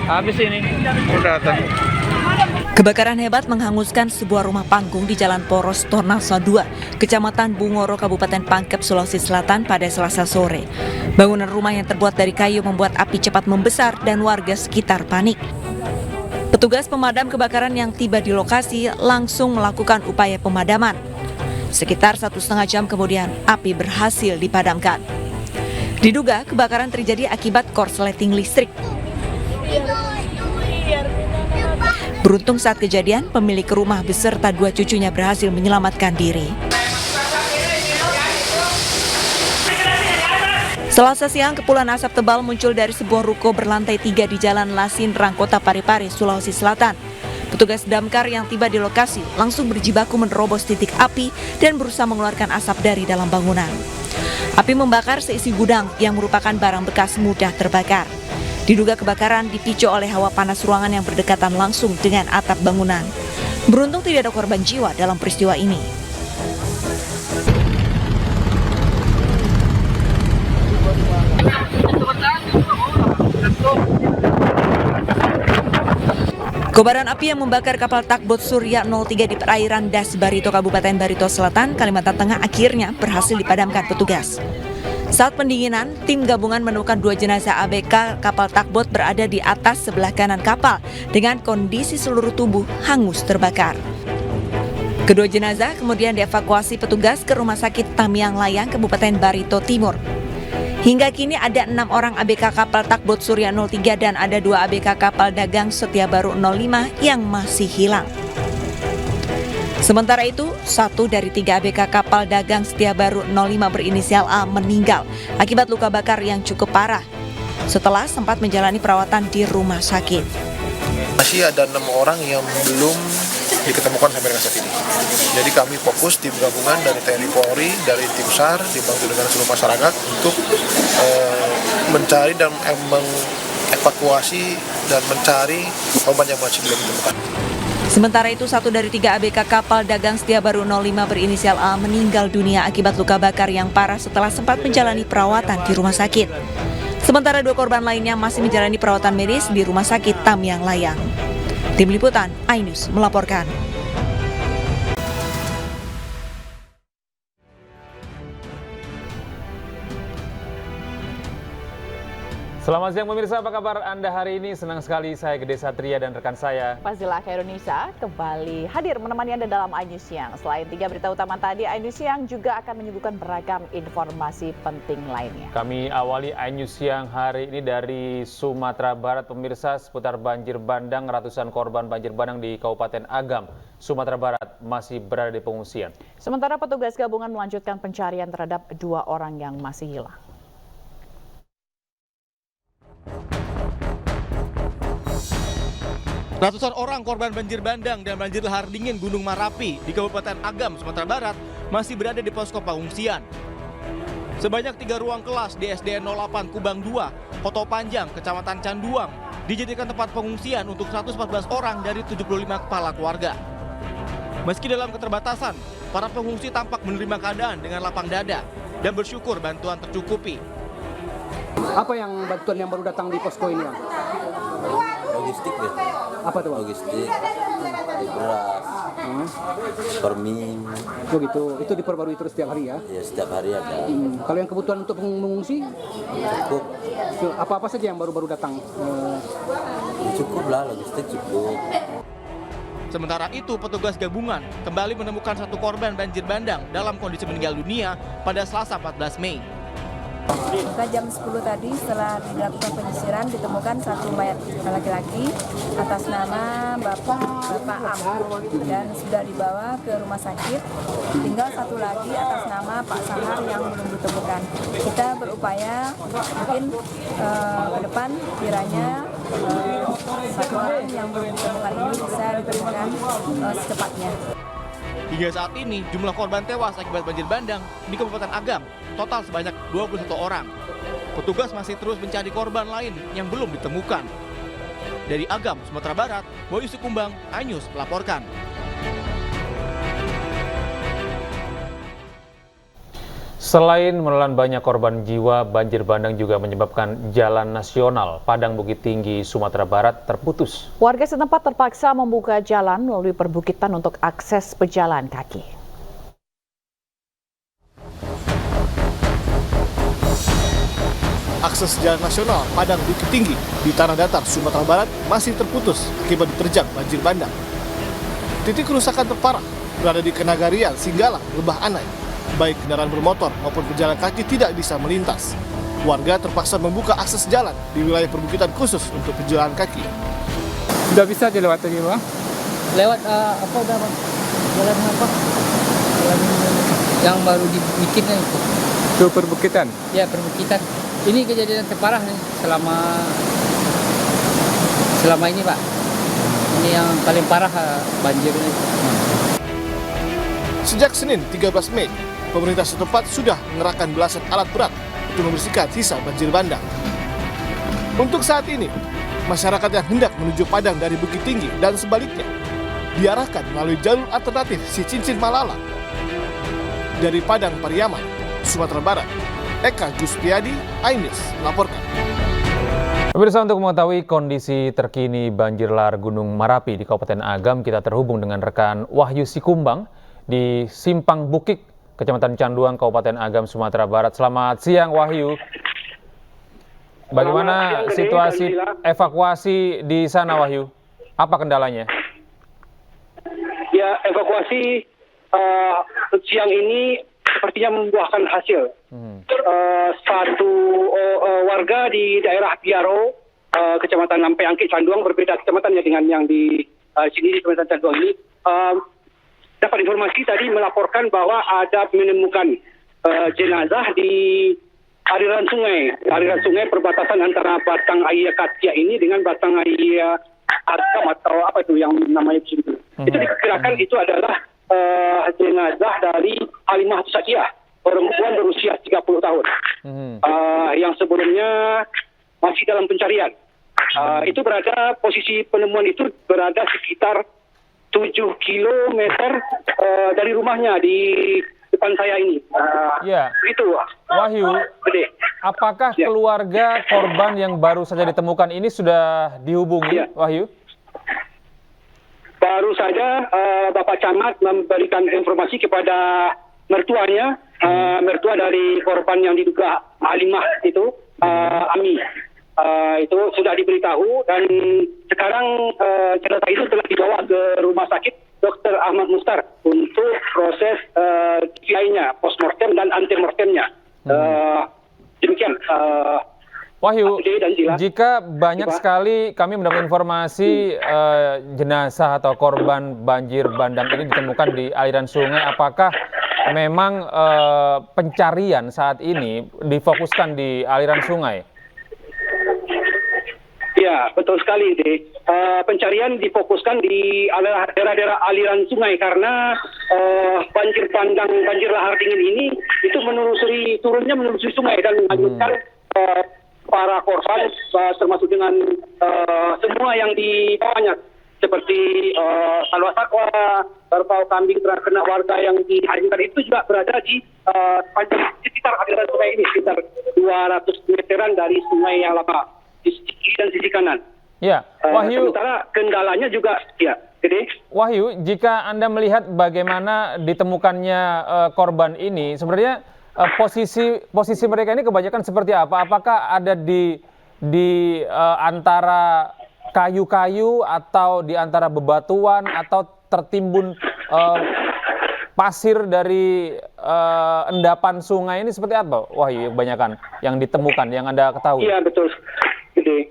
Habis ini. Udah datang. Kebakaran hebat menghanguskan sebuah rumah panggung di Jalan Poros Tornasa 2, Kecamatan Bungoro, Kabupaten Pangkep, Sulawesi Selatan pada Selasa sore. Bangunan rumah yang terbuat dari kayu membuat api cepat membesar dan warga sekitar panik. Petugas pemadam kebakaran yang tiba di lokasi langsung melakukan upaya pemadaman. Sekitar 1,5 jam kemudian, api berhasil dipadamkan. Diduga kebakaran terjadi akibat korsleting listrik. Beruntung saat kejadian, pemilik rumah beserta 2 cucunya berhasil menyelamatkan diri. Selasa siang, kepulan asap tebal muncul dari sebuah ruko berlantai 3 di Jalan Lasinrang, Kota Parepare, Sulawesi Selatan. Petugas damkar yang tiba di lokasi langsung berjibaku menerobos titik api dan berusaha mengeluarkan asap dari dalam bangunan. Api membakar seisi gudang yang merupakan barang bekas mudah terbakar. Diduga kebakaran dipicu oleh hawa panas ruangan yang berdekatan langsung dengan atap bangunan. Beruntung tidak ada korban jiwa dalam peristiwa ini. Kobaran api yang membakar kapal takbot Surya 03 di perairan Das Barito, Kabupaten Barito Selatan, Kalimantan Tengah akhirnya berhasil dipadamkan petugas. Saat pendinginan, tim gabungan menemukan 2 jenazah ABK kapal takbot berada di atas sebelah kanan kapal dengan kondisi seluruh tubuh hangus terbakar. Kedua jenazah kemudian dievakuasi petugas ke Rumah Sakit Tamiang Layang, Kabupaten Barito Timur. Hingga kini ada 6 orang ABK kapal takbot Surya 03 dan ada 2 ABK kapal dagang Setia Baru 05 yang masih hilang. Sementara itu, 1 dari 3 ABK kapal dagang Setia Baru 05 berinisial A meninggal akibat luka bakar yang cukup parah setelah sempat menjalani perawatan di rumah sakit. Masih ada 6 orang yang belum diketemukan sampai dengan saat ini. Jadi kami fokus tim gabungan dari TNI Polri, dari tim SAR, dibantu dengan seluruh masyarakat untuk mencari dan mengevakuasi dan mencari korban yang masih belum ditemukan. Sementara itu, 1 dari 3 ABK kapal dagang Setia Baru 05 berinisial A meninggal dunia akibat luka bakar yang parah setelah sempat menjalani perawatan di rumah sakit. Sementara 2 korban lainnya masih menjalani perawatan medis di Rumah Sakit Tamiang Layang. Tim Liputan, iNews melaporkan. Selamat siang pemirsa, apa kabar Anda hari ini? Senang sekali saya Gede Satria dan rekan saya Fazila Khairunisa kembali hadir menemani Anda dalam iNews Siang. Selain 3 berita utama tadi, iNews Siang juga akan menyuguhkan beragam informasi penting lainnya. Kami awali iNews Siang hari ini dari Sumatera Barat pemirsa, seputar banjir bandang. Ratusan korban banjir bandang di Kabupaten Agam, Sumatera Barat masih berada di pengungsian. Sementara petugas gabungan melanjutkan pencarian terhadap 2 orang yang masih hilang. Ratusan orang korban banjir bandang dan banjir lahar dingin Gunung Merapi di Kabupaten Agam, Sumatera Barat masih berada di posko pengungsian. Sebanyak 3 ruang kelas di SDN 08 Kubang 2, Koto Panjang, Kecamatan Canduang, dijadikan tempat pengungsian untuk 114 orang dari 75 kepala keluarga. Meski dalam keterbatasan, para pengungsi tampak menerima keadaan dengan lapang dada dan bersyukur bantuan tercukupi. Apa yang bantuan yang baru datang di posko ini, Bang? Logistik deh. Apa tuh, Bang? Logistik, beras, permin. Oh gitu, itu diperbarui terus setiap hari ya? Ya setiap hari ada. Kalau yang kebutuhan untuk mengungsi, Cukup. apa-apa saja yang baru-baru datang? Cukup lah, logistik cukup. Sementara itu, petugas gabungan kembali menemukan 1 korban banjir bandang dalam kondisi meninggal dunia pada Selasa 14 Mei. Pada jam 10 tadi setelah dilakukan penyisiran ditemukan 1 mayat laki-laki atas nama Bapak Am dan sudah dibawa ke rumah sakit. Tinggal 1 lagi atas nama Pak Sahar yang belum ditemukan. Kita berupaya mungkin ke depan kiranya 1 orang yang belum ditemukan ini bisa ditemukan secepatnya. Hingga saat ini, jumlah korban tewas akibat banjir bandang di Kabupaten Agam total sebanyak 21 orang. Petugas masih terus mencari korban lain yang belum ditemukan. Dari Agam, Sumatera Barat, Boy Sukumbang, iNews melaporkan. Selain menelan banyak korban jiwa, banjir bandang juga menyebabkan jalan nasional Padang Bukit Tinggi, Sumatera Barat terputus. Warga setempat terpaksa membuka jalan melalui perbukitan untuk akses pejalan kaki. Akses jalan nasional Padang Bukit Tinggi di Tanah Datar, Sumatera Barat masih terputus akibat diterjang banjir bandang. Titik kerusakan terparah berada di Kenagarian, Singgalang, Lebah Anai. Baik kendaraan bermotor maupun pejalan kaki tidak bisa melintas. Warga terpaksa membuka akses jalan di wilayah perbukitan khusus untuk pejalan kaki. Sudah bisa dilewati di bang? Lewat jalan yang baru dibikinnya itu. Ke perbukitan? Ya, perbukitan. Ini kejadian terparah nih selama ini, Pak. Ini yang paling parah banjir ini. Sejak Senin 13 Mei, pemerintah setempat sudah mengerahkan belasan alat berat untuk membersihkan sisa banjir bandang. Untuk saat ini, masyarakat yang hendak menuju Padang dari Bukit Tinggi dan sebaliknya diarahkan melalui jalur alternatif Si Cincin Malala. Dari Padang Pariaman, Sumatera Barat, Eka Guspiadi, iNews melaporkan. Pemirsa, untuk mengetahui kondisi terkini banjir lahar Gunung Marapi di Kabupaten Agam, kita terhubung dengan rekan Wahyu Sikumbang di Simpang Bukik, Kecamatan Canduang, Kabupaten Agam, Sumatera Barat. Selamat siang, Wahyu. Bagaimana situasi evakuasi di sana, Wahyu? Apa kendalanya? Ya, evakuasi siang ini sepertinya membuahkan hasil. Satu warga di daerah Biaro, Kecamatan Lampai Angke, Canduang, berbeda kecamatannya dengan yang di sini di Kecamatan Canduang ini. Dapat informasi tadi melaporkan bahwa ada menemukan jenazah di aliran sungai perbatasan antara Batang Ayia Katia ini dengan Batang Ayia Arkam atau apa itu yang namanya di sini. Itu diperkirakan itu adalah jenazah dari Halimah Sakiah, perempuan berusia 30 tahun, yang sebelumnya masih dalam pencarian. Itu berada, posisi penemuan itu berada sekitar 7 kilometer dari rumahnya di depan saya ini. Ya. Itu. Wahyu, apakah keluarga korban yang baru saja ditemukan ini sudah dihubungi, Wahyu? Baru saja Bapak Camat memberikan informasi kepada mertuanya, mertua dari korban yang diduga Halimah itu, Ami. Itu sudah diberitahu dan sekarang jenazah itu telah dibawa ke Rumah Sakit Dr. Ahmad Mustar untuk proses lainnya, postmortem dan antemortemnya. Demikian. Wahyu, jika banyak sekali kami mendapat informasi jenazah atau korban banjir bandang ini ditemukan di aliran sungai, apakah memang pencarian saat ini difokuskan di aliran sungai? Ya, betul sekali, Dek. Pencarian difokuskan di daerah-daerah aliran sungai karena banjir bandang, banjir lahar dingin ini itu turunnya menelusuri sungai dan menghanyutkan para korban, termasuk dengan semua yang dibawanya, seperti salwa-salwa, kerbau, kambing, ternak warga yang dihanyutkan itu juga berada di sekitar aliran sungai ini, sekitar 200 meteran dari sungai yang lama di sisi kiri dan sisi kanan. Ya, Wahyu. Sementara kendalanya juga, ya, Gede. Wahyu, jika Anda melihat bagaimana ditemukannya korban ini, sebenarnya posisi mereka ini kebanyakan seperti apa? Apakah ada di antara kayu-kayu atau di antara bebatuan atau tertimbun pasir dari endapan sungai ini seperti apa, Wahyu? Kebanyakan yang ditemukan, yang Anda ketahui? Iya, betul. Jadi,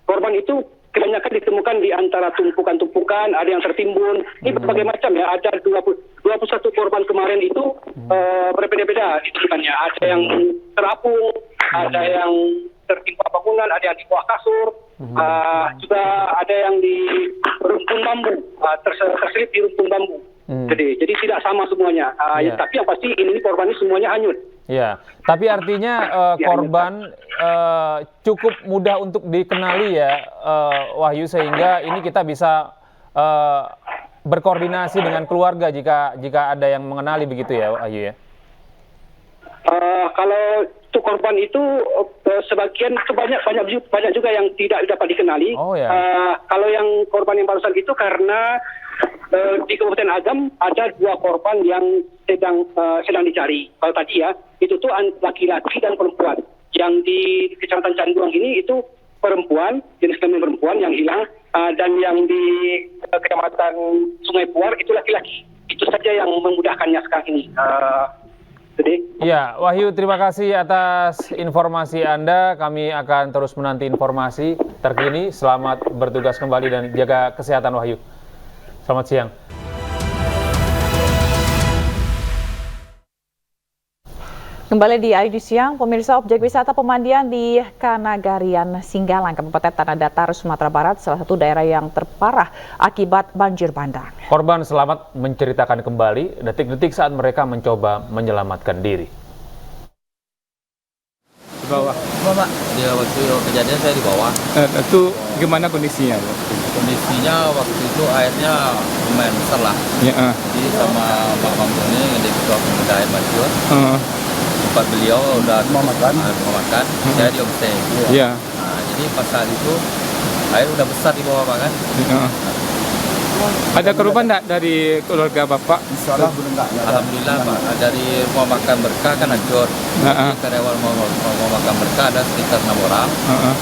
korban itu kebanyakan ditemukan di antara tumpukan-tumpukan, ada yang tertimbun. Ini berbagai macam ya, ada 21 korban kemarin itu berbeda-beda ditemukannya. Ada yang terapung, ada yang tertimpa bangunan, ada yang di bawah kasur, juga ada yang di rumpun bambu, terselip di rumpun bambu. Jadi tidak sama semuanya. Tapi yang pasti ini korban ini semuanya hanyut. Ya, tapi artinya korban cukup mudah untuk dikenali ya, Wahyu, sehingga ini kita bisa berkoordinasi dengan keluarga jika ada yang mengenali begitu ya, Wahyu ya. kalau untuk korban itu sebagian itu banyak juga yang tidak dapat dikenali. Kalau yang korban yang barusan itu karena di Kabupaten Agam ada 2 korban yang sedang dicari. Kalau tadi ya itu tuh laki-laki dan perempuan. Yang di Kecamatan Canduang ini itu perempuan, jenis kelamin perempuan yang hilang, dan yang di Kecamatan Sungai Puar itu laki-laki. Itu saja yang memudahkannya sekarang ini. Ya, Wahyu, terima kasih atas informasi Anda. Kami akan terus menanti informasi terkini. Selamat bertugas kembali dan jaga kesehatan, Wahyu. Selamat siang. Kembali di ID Siang, pemirsa, objek wisata pemandian di Kanagarian, Singgalang, Kabupaten Tanah Datar, Sumatera Barat, salah satu daerah yang terparah akibat banjir bandang. Korban selamat menceritakan kembali detik-detik saat mereka mencoba menyelamatkan diri. Di bawah. Pak, ya waktu kejadian saya di bawah. Itu gimana kondisinya? Kondisinya waktu itu airnya lumayan besar lah. Ya. Jadi sama Pak Bambang ini, yang ketua pemuda air banjir. Tempat beliau udah memakan, saya di homestay. Iya. Nah, jadi pas saat itu air udah besar di bawah Pak kan. Ada korban enggak dari keluarga Bapak? Alhamdulillah Pak, dari rumah makan Berkah kan hancur. Jadi karyawan rumah makan Berkah ada sekitar 6 orang,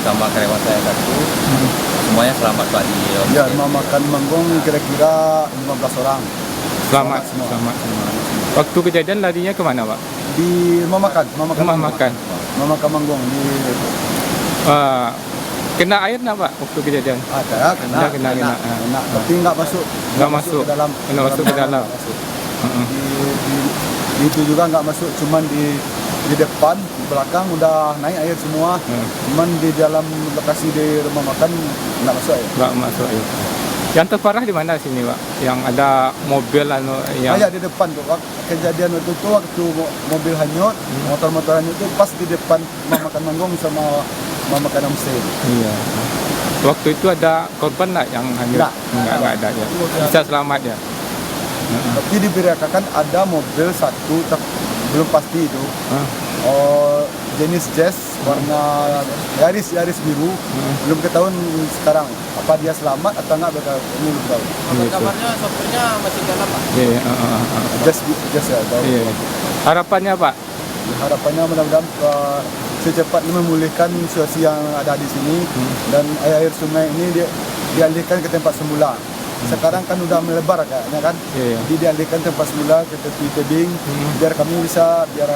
sama karyawan saya 1. Semuanya selamat Pak di homestay. Ya, rumah makan Manggong kira-kira 15 orang. Selamat. Waktu kejadian larinya kemana Pak? Di rumah makan. Rumah makan Manggong di. Kena air nggak Pak waktu kejadian? Ada, kena. Tapi nggak masuk ke dalam. Nggak masuk ke dalam. Di itu juga nggak masuk, cuman di depan, di belakang udah naik air semua. Cuman di dalam lokasi di rumah makan nggak masuk air. Nggak masuk air. Yang terparah di mana sini Pak? Yang ada mobil yang... di depan tuh. Kejadian waktu mobil hanyut, motor-motor hanyut itu pas di depan rumah makan Manggong sama rumah makan homestay. Iya. Waktu itu ada korban nggak yang hanyut? Nggak ada ya. Bisa selamat ya. Tapi diberitakan ada mobil satu, belum pasti itu. Jenis Jazz warna Yaris biru. Belum ketahuan sekarang apa dia selamat atau enggak, ini belum tahu. Kabarnya sopirnya masih dalam Pak. Iya. Jazz ya. Harapannya Pak? Harapannya mudah-mudahan secepatnya memulihkan situasi yang ada di sini dan air sungai ini dialihkan ke tempat semula. Sekarang kan udah melebar kayaknya kan, jadi dialihkan tempat semula ke tepi tebing biar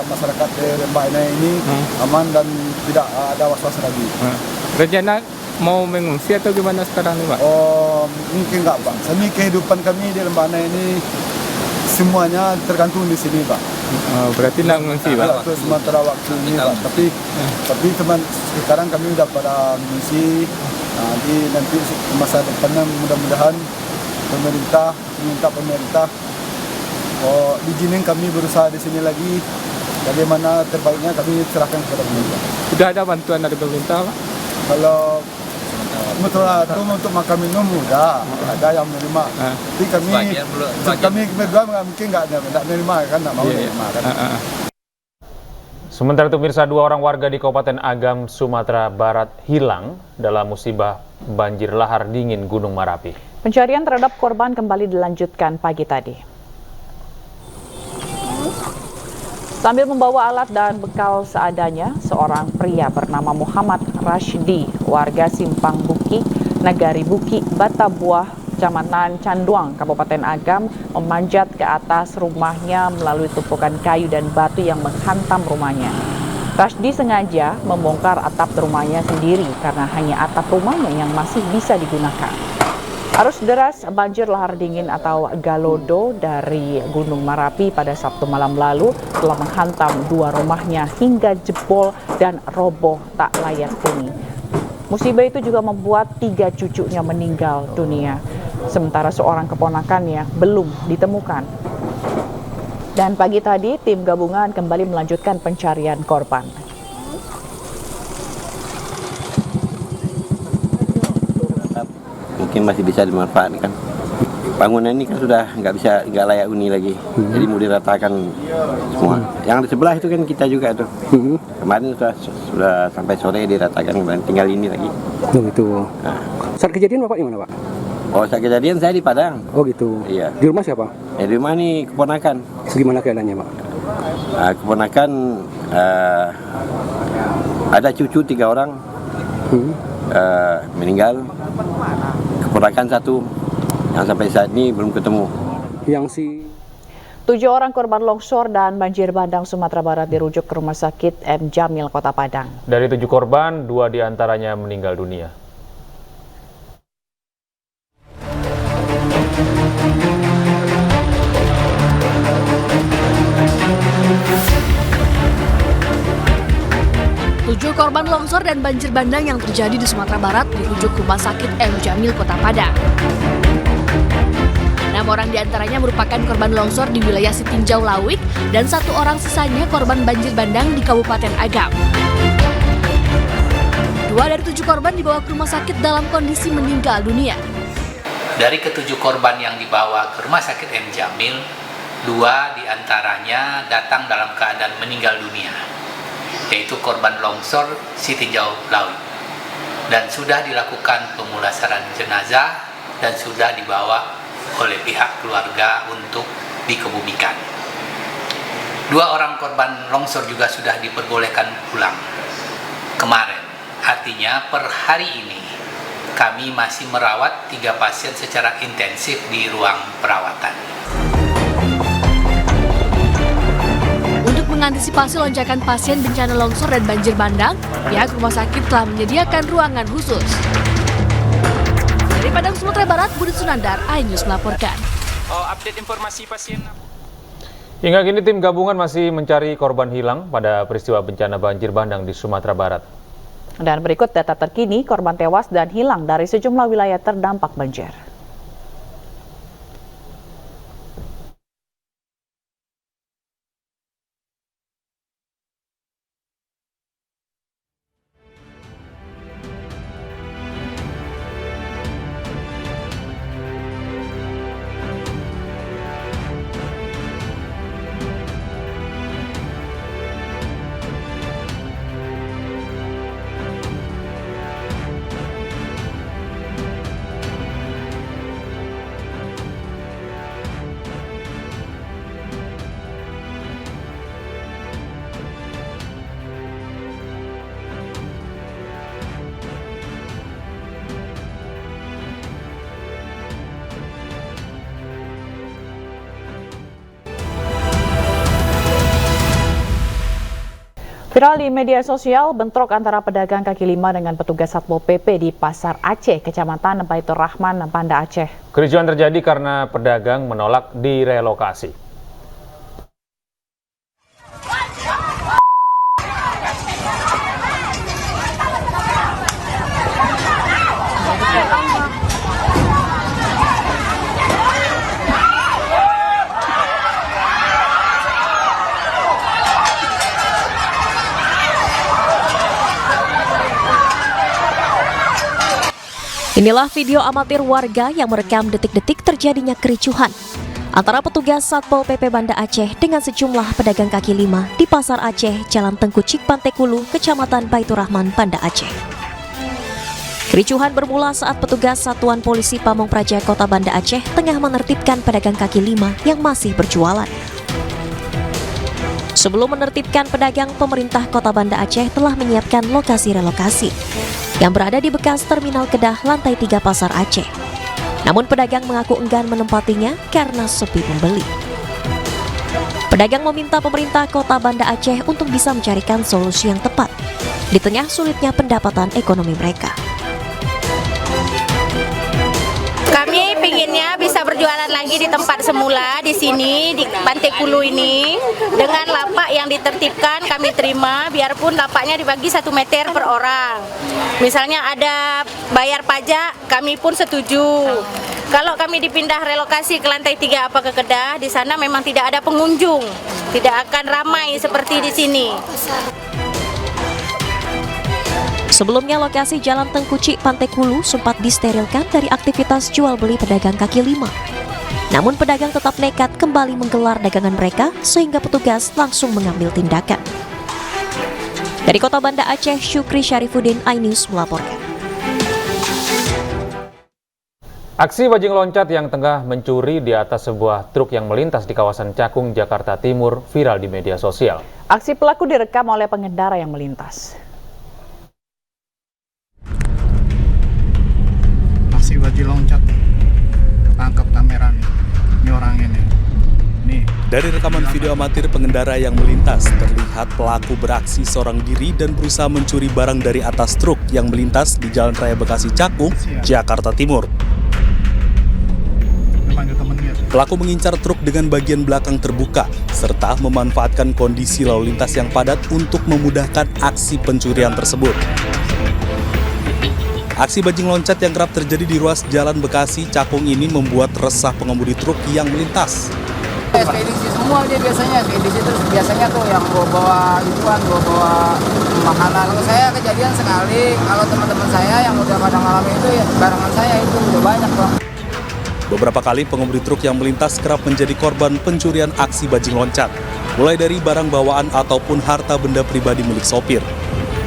masyarakat di lembah ini aman dan tidak ada was-was lagi. Rencana mau mengungsi atau gimana sekarang nih Pak? Mungkin enggak Pak. Semi kehidupan kami di lembah ini semuanya tergantung di sini Pak. Berarti nak mengungsi Pak? Untuk sementara waktu ini Pak. Tapi teman sekarang kami udah pada mengungsi. Nanti masa depannya mudah-mudahan pemerintah izinin kami berusaha di sini lagi. Bagaimana terbaiknya kami serahkan kepada pemerintah. Sudah ada bantuan dari pemerintah Pak? Kalau untuk makan minum udah ada yang menerima. Tapi kami berdua mungkin nggak menerima kan, nggak mau menerima kan. Sementara itu pemirsa, 2 orang warga di Kabupaten Agam, Sumatera Barat hilang dalam musibah banjir lahar dingin Gunung Merapi. Pencarian terhadap korban kembali dilanjutkan pagi tadi. Sambil membawa alat dan bekal seadanya, seorang pria bernama Muhammad Rashidi, warga Simpang Buki, Nagari Buki, Batabuah, Kecamatan Canduang, Kabupaten Agam, memanjat ke atas rumahnya melalui tumpukan kayu dan batu yang menghantam rumahnya. Rashidi sengaja membongkar atap rumahnya sendiri karena hanya atap rumahnya yang masih bisa digunakan. Arus deras banjir lahar dingin atau Galodo dari Gunung Merapi pada Sabtu malam lalu telah menghantam 2 rumahnya hingga jebol dan roboh tak layak huni. Musibah itu juga membuat 3 cucunya meninggal dunia, sementara seorang keponakannya belum ditemukan. Dan pagi tadi tim gabungan kembali melanjutkan pencarian korban. Mungkin masih bisa dimanfaatkan. bangunan ini kan sudah nggak layak huni lagi, jadi mau diratakan semua. Yang di sebelah itu kan kita juga tuh. Kemarin sudah sampai sore diratakan, tinggal ini lagi. Oh gitu. Nah. Saat kejadian Bapak di mana, Pak? Oh, saat kejadian saya di Padang. Oh gitu. Iya. Di rumah siapa? Di rumah nih keponakan. Gimana keadaannya, Pak? Keponakan ada cucu 3 orang meninggal, keponakan 1 yang sampai saat ini belum ketemu. 7 orang korban longsor dan banjir bandang Sumatera Barat dirujuk ke Rumah Sakit M. Jamil, Kota Padang. Dari 7 korban, 2 diantaranya meninggal dunia. Tujuh korban longsor dan banjir bandang yang terjadi di Sumatera Barat dirujuk ke Rumah Sakit M. Jamil, Kota Padang. 6 orang diantaranya merupakan korban longsor di wilayah Sitinjau Lawik dan 1 orang sisanya korban banjir bandang di Kabupaten Agam. 2 dari 7 korban dibawa ke rumah sakit dalam kondisi meninggal dunia. Dari ke-7 korban yang dibawa ke Rumah Sakit M. Jamil, 2 diantaranya datang dalam keadaan meninggal dunia, yaitu korban longsor Sitinjau Lawik. Dan sudah dilakukan pemulasaran jenazah dan sudah dibawa oleh pihak keluarga untuk dikebumikan. 2 orang korban longsor juga sudah diperbolehkan pulang kemarin. Artinya per hari ini kami masih merawat 3 pasien secara intensif di ruang perawatan. Untuk mengantisipasi lonjakan pasien bencana longsor dan banjir bandang, pihak rumah sakit telah menyediakan ruangan khusus. Dari Padang, Sumatera Barat, Budi Sunandar, iNews melaporkan. Update informasi pasien. Hingga kini tim gabungan masih mencari korban hilang pada peristiwa bencana banjir bandang di Sumatera Barat. Dan berikut data terkini korban tewas dan hilang dari sejumlah wilayah terdampak banjir. Viral di media sosial, bentrok antara pedagang kaki lima dengan petugas Satpol PP di Pasar Aceh, Kecamatan Baitur Rahman, Banda Aceh. Kericuhan terjadi karena pedagang menolak direlokasi. Inilah video amatir warga yang merekam detik-detik terjadinya kericuhan antara petugas Satpol PP Banda Aceh dengan sejumlah pedagang kaki lima di Pasar Aceh, Jalan Tengku Cik Pantekulu, Kecamatan Baitur Rahman, Banda Aceh. Kericuhan bermula saat petugas Satuan Polisi Pamong Praja Kota Banda Aceh tengah menertibkan pedagang kaki lima yang masih berjualan. Sebelum menertibkan pedagang, pemerintah Kota Banda Aceh telah menyiapkan lokasi relokasi yang berada di bekas Terminal Kedah lantai 3 Pasar Aceh. Namun pedagang mengaku enggan menempatinya karena sepi pembeli. Pedagang meminta pemerintah Kota Banda Aceh untuk bisa mencarikan solusi yang tepat di tengah sulitnya pendapatan ekonomi mereka. Kami pinginnya bisa berjualan lagi di tempat semula di sini di Pantekulu ini dengan lapak yang ditertibkan kami terima, biarpun lapaknya dibagi 1 meter per orang. Misalnya ada bayar pajak, kami pun setuju. Kalau kami dipindah relokasi ke lantai 3 apa ke Kedah, di sana memang tidak ada pengunjung, tidak akan ramai seperti di sini. Sebelumnya lokasi Jalan Tengku Cik Pantekulu sempat disterilkan dari aktivitas jual beli pedagang kaki lima. Namun pedagang tetap nekat kembali menggelar dagangan mereka sehingga petugas langsung mengambil tindakan. Dari Kota Banda Aceh, Syukri Syarifuddin, iNews melaporkan. Aksi bajing loncat yang tengah mencuri di atas sebuah truk yang melintas di kawasan Cakung, Jakarta Timur viral di media sosial. Aksi pelaku direkam oleh pengendara yang melintas. Aksi bajing loncat ketangkap kamera nih. Ini orang ini. Nih. Dari rekaman video amatir pengendara yang melintas, terlihat pelaku beraksi seorang diri dan berusaha mencuri barang dari atas truk yang melintas di Jalan Raya Bekasi Cakung, Jakarta Timur. Pelaku mengincar truk dengan bagian belakang terbuka, serta memanfaatkan kondisi lalu lintas yang padat untuk memudahkan aksi pencurian tersebut. Aksi bajing loncat yang kerap terjadi di ruas Jalan Bekasi Cakung ini membuat resah pengemudi truk yang melintas. Ekspedisi semua dia biasanya, ekspedisi terus biasanya tuh yang bawa bawa makanan. Kalau saya kejadian sekali, kalau teman-teman saya yang udah pada ngalamin itu ya barangan saya itu udah banyak Bang. Beberapa kali pengemudi truk yang melintas kerap menjadi korban pencurian aksi bajing loncat, mulai dari barang bawaan ataupun harta benda pribadi milik sopir.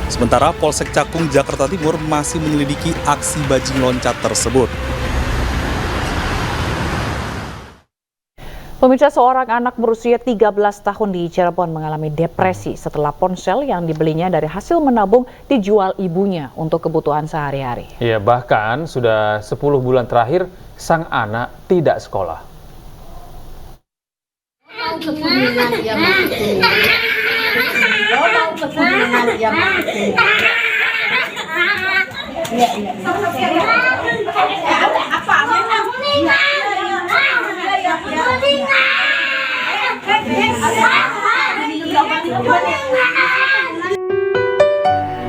Sementara Polsek Cakung, Jakarta Timur masih menyelidiki aksi bajing loncat tersebut. Pemirsa, seorang anak berusia 13 tahun di Cirebon mengalami depresi setelah ponsel yang dibelinya dari hasil menabung dijual ibunya untuk kebutuhan sehari-hari. Ya, bahkan sudah 10 bulan terakhir sang anak tidak sekolah.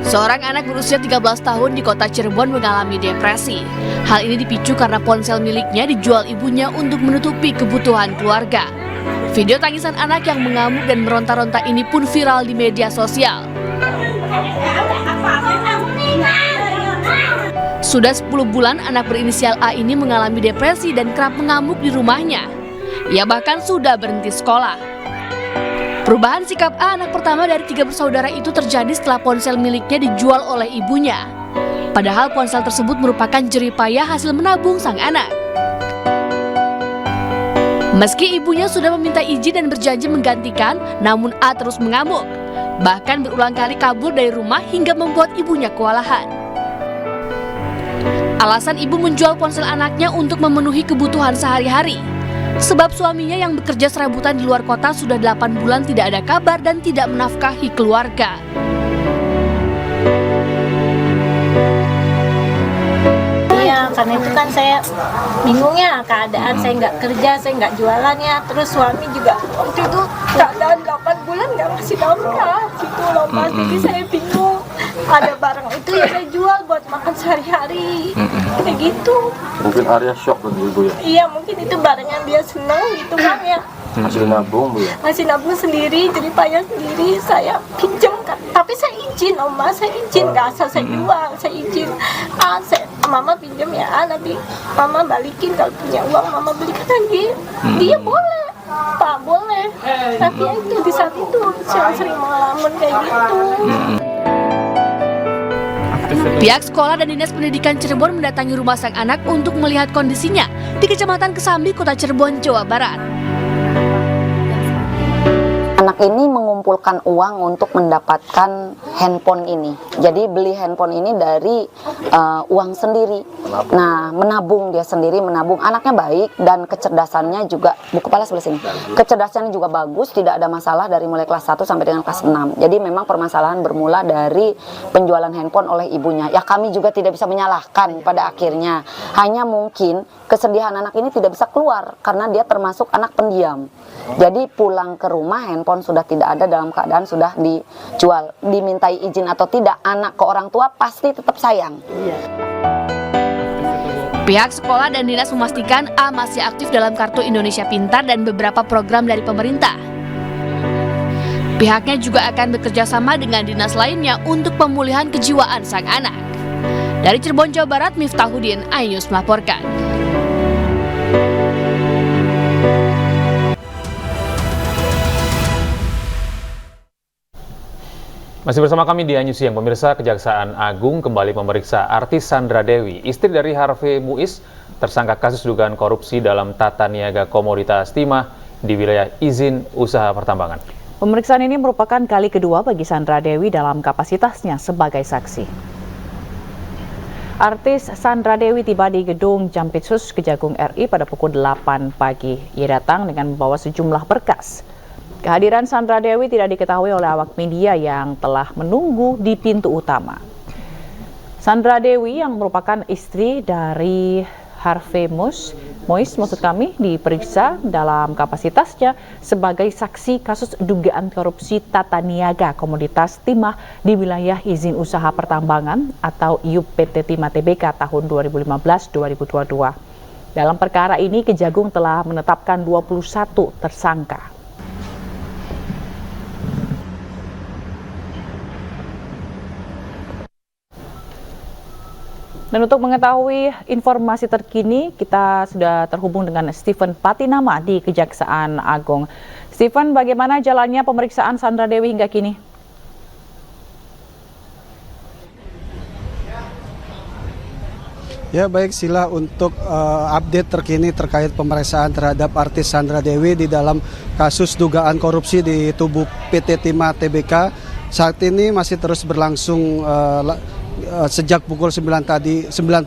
Seorang anak berusia 13 tahun di kota Cirebon mengalami depresi. Hal ini dipicu karena ponsel miliknya dijual ibunya untuk menutupi kebutuhan keluarga. Video tangisan anak yang mengamuk dan meronta-ronta ini pun viral di media sosial. Sudah 10 bulan anak berinisial A ini mengalami depresi dan kerap mengamuk di rumahnya. Ia bahkan sudah berhenti sekolah. Perubahan sikap A, anak pertama dari 3 bersaudara itu, terjadi setelah ponsel miliknya dijual oleh ibunya. Padahal ponsel tersebut merupakan jerih payah hasil menabung sang anak. Meski ibunya sudah meminta izin dan berjanji menggantikan, namun A terus mengamuk. Bahkan berulang kali kabur dari rumah hingga membuat ibunya kewalahan. Alasan ibu menjual ponsel anaknya untuk memenuhi kebutuhan sehari-hari. Sebab suaminya yang bekerja serabutan di luar kota sudah 8 bulan tidak ada kabar dan tidak menafkahi keluarga. Iya, karena itu kan saya bingung ya keadaan, saya nggak kerja, saya nggak jualan ya. Terus suami juga waktu itu keadaan 8 bulan nggak ngasih nafkah gitu loh Mas. Jadi saya bingung. Ada barang itu ya saya jual buat makan sehari-hari, kayak gitu. Mungkin Arya shock bagi ibu ya? Iya, mungkin itu barang yang dia senang gitu kan ya. Hasil nabung bu ya? Hasil nabung sendiri, jadi payah sendiri, saya pinjam kan. Tapi saya izin Oma, saya izin, nggak asal saya jual, saya izin. Mama pinjam ya, nanti Mama balikin kalau punya uang, Mama belikan lagi. Dia boleh, Pak boleh. Tapi ya itu di saat itu saya sering mengalami kayak gitu. Pihak sekolah dan Dinas Pendidikan Cirebon mendatangi rumah sang anak untuk melihat kondisinya di Kecamatan Kesambi, Kota Cirebon, Jawa Barat. Anak ini mengumpulkan uang untuk mendapatkan handphone ini. Jadi beli handphone ini dari uang sendiri. Nah, menabung dia sendiri, menabung. Anaknya baik dan kecerdasannya juga, buku kepala sebelah sini. Kecerdasannya juga bagus, tidak ada masalah dari mulai kelas 1 sampai dengan kelas 6. Jadi memang permasalahan bermula dari penjualan handphone oleh ibunya. Ya kami juga tidak bisa menyalahkan pada akhirnya. Hanya mungkin kesedihan anak ini tidak bisa keluar karena dia termasuk anak pendiam. Jadi pulang ke rumah handphone sudah tidak ada dalam keadaan sudah dijual. Dimintai izin atau tidak, anak ke orang tua pasti tetap sayang. Pihak sekolah dan dinas memastikan A masih aktif dalam Kartu Indonesia Pintar dan beberapa program dari pemerintah. Pihaknya juga akan bekerja sama dengan dinas lainnya untuk pemulihan kejiwaan sang anak. Dari Cirebon, Jawa Barat, Miftahuddin, iNews melaporkan. Masih bersama kami di Anyus Siang, pemirsa. Kejaksaan Agung kembali memeriksa artis Sandra Dewi, istri dari Harvey Muiz, tersangka kasus dugaan korupsi dalam tata niaga komoditas timah di wilayah izin usaha pertambangan. Pemeriksaan ini merupakan kali kedua bagi Sandra Dewi dalam kapasitasnya sebagai saksi. Artis Sandra Dewi tiba di gedung Jampitsus Kejagung RI pada pukul 8 pagi. Ia datang dengan membawa sejumlah berkas. Kehadiran Sandra Dewi tidak diketahui oleh awak media yang telah menunggu di pintu utama. Sandra Dewi yang merupakan istri dari Harvey Muiz diperiksa dalam kapasitasnya sebagai saksi kasus dugaan korupsi tata niaga komoditas timah di wilayah izin usaha pertambangan atau IUP PT Timah Tbk tahun 2015-2022. Dalam perkara ini Kejagung telah menetapkan 21 tersangka. Dan untuk mengetahui informasi terkini, kita sudah terhubung dengan Stephen Patinama di Kejaksaan Agung. Stephen, bagaimana jalannya pemeriksaan Sandra Dewi hingga kini? Ya baik, Sila, untuk update terkini terkait pemeriksaan terhadap artis Sandra Dewi di dalam kasus dugaan korupsi di tubuh PT Timah Tbk saat ini masih terus berlangsung sejak pukul 9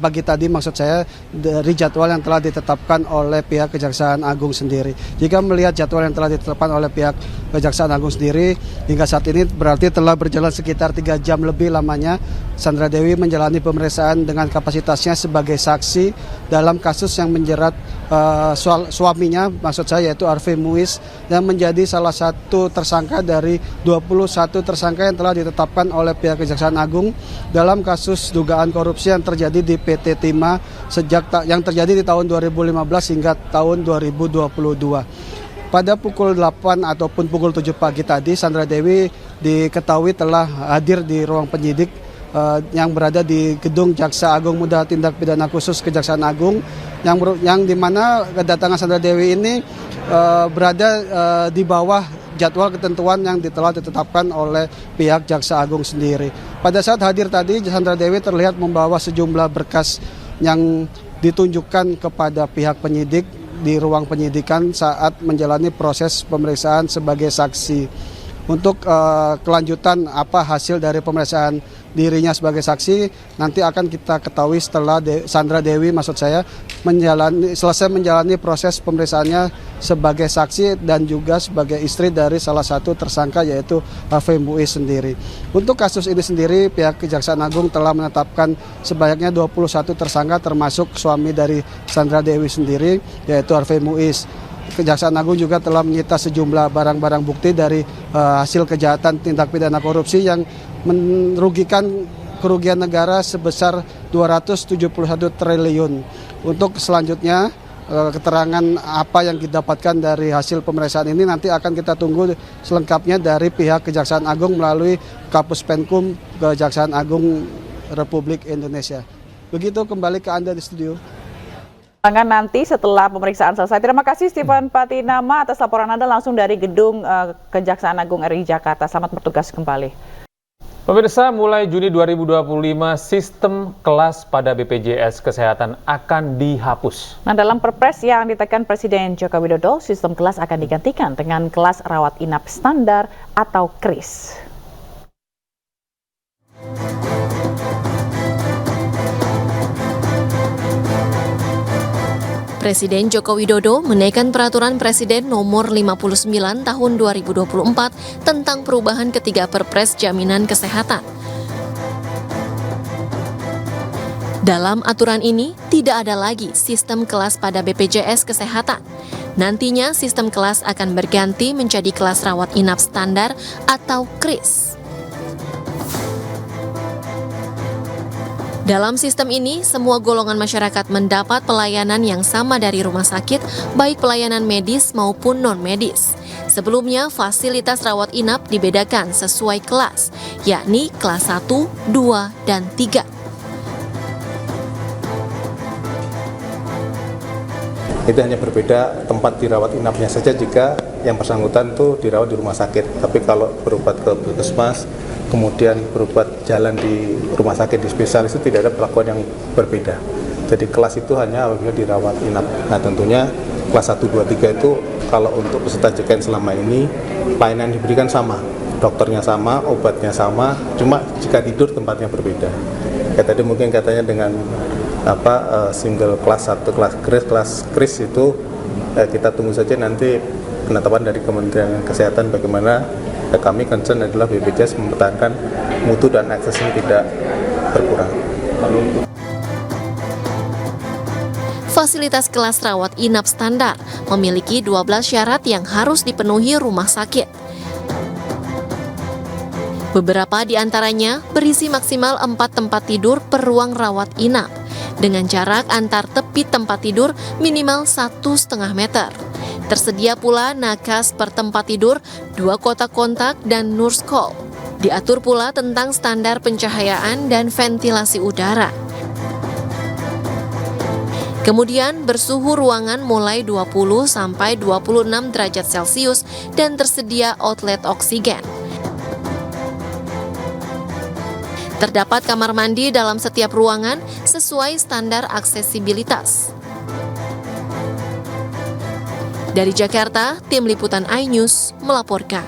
pagi tadi maksud saya, dari jadwal yang telah ditetapkan oleh pihak Kejaksaan Agung sendiri. Jika melihat jadwal yang telah ditetapkan oleh pihak Kejaksaan Agung sendiri, hingga saat ini berarti telah berjalan sekitar 3 jam lebih lamanya Sandra Dewi menjalani pemeriksaan dengan kapasitasnya sebagai saksi dalam kasus yang menjerat suaminya, maksud saya, yaitu Harvey Muiz, yang menjadi salah satu tersangka dari 21 tersangka yang telah ditetapkan oleh pihak Kejaksaan Agung dalam kasus dugaan korupsi yang terjadi di PT Timah yang terjadi di tahun 2015 hingga tahun 2022. Pada pukul 8 ataupun pukul 7 pagi tadi, Sandra Dewi diketahui telah hadir di ruang penyidik yang berada di gedung Jaksa Agung Muda Tindak Pidana Khusus Kejaksaan Agung, yang dimana kedatangan Sandra Dewi ini berada di bawah jadwal ketentuan yang telah ditetapkan oleh pihak Jaksa Agung sendiri. Pada saat hadir tadi, Sandra Dewi terlihat membawa sejumlah berkas yang ditunjukkan kepada pihak penyidik di ruang penyidikan saat menjalani proses pemeriksaan sebagai saksi. Untuk kelanjutan apa hasil dari pemeriksaan dirinya sebagai saksi nanti akan kita ketahui setelah Sandra Dewi selesai menjalani proses pemeriksaannya sebagai saksi dan juga sebagai istri dari salah satu tersangka, yaitu Harvey Muiz sendiri. Untuk kasus ini sendiri, pihak Kejaksaan Agung telah menetapkan sebanyak 21 tersangka termasuk suami dari Sandra Dewi sendiri, yaitu Harvey Muiz. Kejaksaan Agung juga telah menyita sejumlah barang-barang bukti dari hasil kejahatan tindak pidana korupsi yang merugikan kerugian negara sebesar 271 triliun. Untuk selanjutnya keterangan apa yang didapatkan dari hasil pemeriksaan ini nanti akan kita tunggu selengkapnya dari pihak Kejaksaan Agung melalui Kapus Penkum Kejaksaan Agung Republik Indonesia. Begitu, kembali ke Anda di studio. Nanti setelah pemeriksaan selesai. Terima kasih Stephen Patinama atas laporan Anda langsung dari gedung Kejaksaan Agung RI Jakarta. Selamat bertugas kembali. Pemirsa, mulai Juni 2025 sistem kelas pada BPJS Kesehatan akan dihapus. Nah, dalam Perpres yang ditekan Presiden Joko Widodo, sistem kelas akan digantikan dengan kelas rawat inap standar atau KRIS. Presiden Joko Widodo menaikkan peraturan Presiden nomor 59 tahun 2024 tentang perubahan ketiga Perpres Jaminan Kesehatan. Dalam aturan ini, tidak ada lagi sistem kelas pada BPJS Kesehatan. Nantinya sistem kelas akan berganti menjadi kelas rawat inap standar atau KRIS. Dalam sistem ini, semua golongan masyarakat mendapat pelayanan yang sama dari rumah sakit, baik pelayanan medis maupun non-medis. Sebelumnya, fasilitas rawat inap dibedakan sesuai kelas, yakni kelas 1, 2, dan 3. Itu hanya berbeda tempat dirawat inapnya saja jika yang bersangkutan itu dirawat di rumah sakit. Tapi kalau berobat ke puskesmas kemudian berobat jalan di rumah sakit di spesialis itu tidak ada perlakuan yang berbeda. Jadi kelas itu hanya apabila dirawat inap. Nah tentunya kelas 1, 2, 3 itu kalau untuk peserta JKN selama ini pelayanan diberikan sama, dokternya sama, obatnya sama, cuma jika tidur tempatnya berbeda. Kayak tadi mungkin katanya dengan single kelas 1, kelas kris itu kita tunggu saja nanti penetapan dari Kementerian Kesehatan bagaimana. Kami concern adalah BPJS mempertahankan mutu dan aksesnya tidak berkurang. Fasilitas kelas rawat inap standar memiliki 12 syarat yang harus dipenuhi rumah sakit. Beberapa di antaranya berisi maksimal 4 tempat tidur per ruang rawat inap, dengan jarak antar tepi tempat tidur minimal 1,5 meter. Tersedia pula nakas per tempat tidur, 2 kotak kontak, dan nurse call. Diatur pula tentang standar pencahayaan dan ventilasi udara. Kemudian bersuhu ruangan mulai 20 sampai 26 derajat Celcius dan tersedia outlet oksigen. Terdapat kamar mandi dalam setiap ruangan sesuai standar aksesibilitas. Dari Jakarta, Tim Liputan iNews melaporkan.